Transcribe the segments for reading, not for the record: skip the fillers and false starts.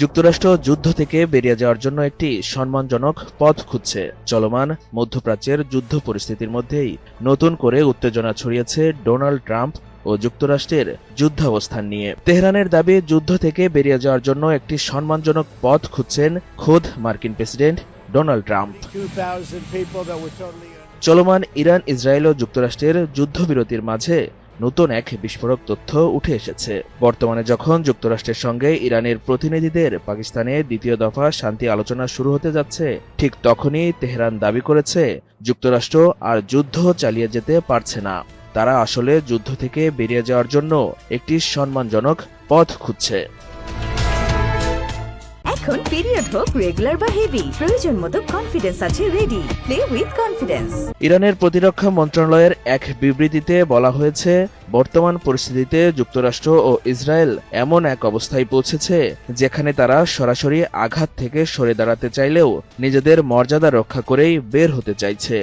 যুক্তরাষ্ট্র যুদ্ধ থেকে বেরিয়ে যাওয়ার জন্য একটি সম্মানজনক পথ খুঁজছে। চলমান মধ্যপ্রাচ্যের যুদ্ধ পরিস্থিতির মধ্যেই নতুন করে উত্তেজনা ছড়িয়েছে ডোনাল্ড ট্রাম্প ও যুক্তরাষ্ট্রের যুদ্ধাবস্থান নিয়ে। তেহরানের দাবি, যুদ্ধ থেকে বেরিয়ে যাওয়ার জন্য একটি সম্মানজনক পথ খুঁজছেন খোদ মার্কিন প্রেসিডেন্ট ডোনাল্ড ট্রাম্প। চলমান ইরান, ইসরায়েল ও যুক্তরাষ্ট্রের যুদ্ধবিরতির মাঝে নতুন এক বিস্ফোরক তথ্য উঠে এসেছে। বর্তমানে যখন যুক্তরাষ্ট্রের সঙ্গে ইরানের প্রতিনিধিদের পাকিস্তানে দ্বিতীয় দফা শান্তি আলোচনা শুরু হতে যাচ্ছে, ঠিক তখনই তেহরান দাবি করেছে যুক্তরাষ্ট্র আর যুদ্ধ চালিয়ে যেতে পারছে না। তারা আসলে যুদ্ধ থেকে বেরিয়ে যাওয়ার জন্য একটি সম্মানজনক পথ খুঁজছে। এখন পিরিয়ড হোক রেগুলার বা হেভি, প্রয়োজন মতো কনফিডেন্স আছে রেডি। Play with confidence. ইরানের প্রতিরক্ষা মন্ত্রণালয়ের এক বিবৃতিতে বলা হয়েছে, বর্তমান পরিস্থিতিতে যুক্তরাষ্ট্র ও ইসরায়েল এমন এক অবস্থায় পৌঁছেছে যেখানে তারা সরাসরি আঘাত থেকে সরে দাঁড়াতে চাইলেও নিজেদের মর্যাদা রক্ষা করেই বের হতে চাইছে।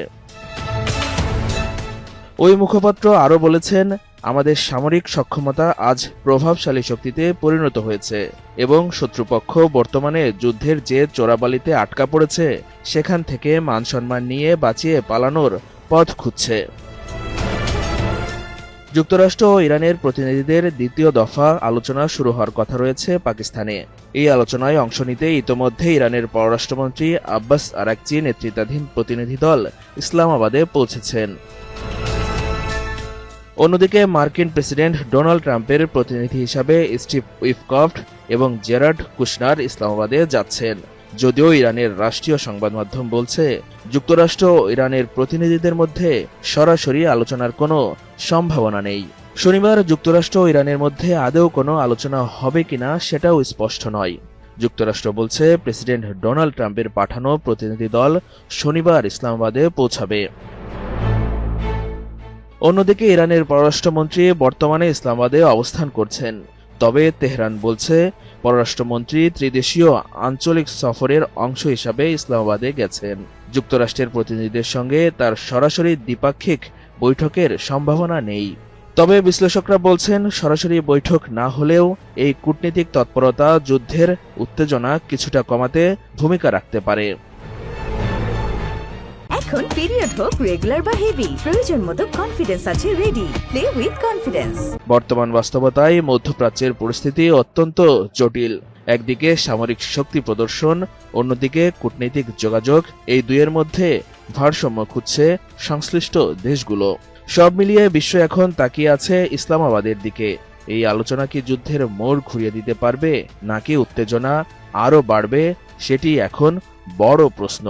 ওই মুখপাত্র আরও বলেছেন, আমাদের সামরিক সক্ষমতা আজ প্রভাবশালী শক্তিতে পরিণত হয়েছে এবং শত্রুপক্ষ বর্তমানে যুদ্ধের যে চোরাবালিতে আটকা পড়েছে সেখান থেকে মানসম্মান নিয়ে বাঁচিয়ে পালানোর পথ খুঁজছে। যুক্তরাষ্ট্র ও ইরানের প্রতিনিধিদের দ্বিতীয় দফা আলোচনা শুরু হওয়ার কথা রয়েছে পাকিস্তানে। এই আলোচনায় অংশ নিতে ইতোমধ্যে ইরানের পররাষ্ট্রমন্ত্রী আব্বাস আরাকচি নেতৃত্বাধীন প্রতিনিধি দল ইসলামাবাদে পৌঁছেছেন। অন্যদিকে মার্কিন প্রেসিডেন্ট ডোনাল্ড ট্রাম্পের প্রতিনিধি হিসাবে স্টিভ উইটকফ এবং জেরার্ড কুশনার ইসলামাবাদে যাচ্ছেন। যদিও ইরানের রাষ্ট্রীয় সংবাদ মাধ্যম বলছে, যুক্তরাষ্ট্র ও ইরানের প্রতিনিধিদের মধ্যে সরাসরি আলোচনার কোনো সম্ভাবনা নেই। শনিবার যুক্তরাষ্ট্র ও ইরানের মধ্যে আদৌ কোনো আলোচনা হবে কিনা সেটাও স্পষ্ট নয়। যুক্তরাষ্ট্র বলছে, প্রেসিডেন্ট ডোনাল্ড ট্রাম্পের পাঠানো প্রতিনিধি দল শনিবার ইসলামাবাদে পৌঁছাবে। অন্যদিকে ইরানের পররাষ্ট্রমন্ত্রী বর্তমানে ইসলামাবাদে অবস্থান করছেন। তবে তেহরান বলছে, পররাষ্ট্রমন্ত্রী ত্রিদেশীয় আঞ্চলিক সফরের অংশ হিসাবে ইসলামাবাদে গেছেন। যুক্তরাষ্ট্রের প্রতিনিধিদের সঙ্গে তার সরাসরি দ্বিপাক্ষিক বৈঠকের সম্ভাবনা নেই। তবে বিশ্লেষকরা বলছেন, সরাসরি বৈঠক না হলেও এই কূটনীতিক তৎপরতা যুদ্ধের উত্তেজনা কিছুটা কমাতে ভূমিকা রাখতে পারে। এখন পিরিয়ড হোক রেগুলার বা হেভি, প্রয়োজন মতো কনফিডেন্স আছে রেডি। Play with confidence. বর্তমান বাস্তবতায় মধ্যপ্রাচ্যের পরিস্থিতি অত্যন্ত জটিল। একদিকে সামরিক শক্তি প্রদর্শন, অন্যদিকে কূটনৈতিক যোগাযোগ, এই দুইয়ের মধ্যে ভারসাম্য খুঁজছে সংশ্লিষ্ট দেশগুলো। সব মিলিয়ে বিশ্ব এখন তাকিয়ে আছে ইসলামাবাদের দিকে। এই আলোচনা কি যুদ্ধের মোড় ঘুরিয়ে দিতে পারবে, নাকি উত্তেজনা আরও বাড়বে, সেটি এখন বড় প্রশ্ন।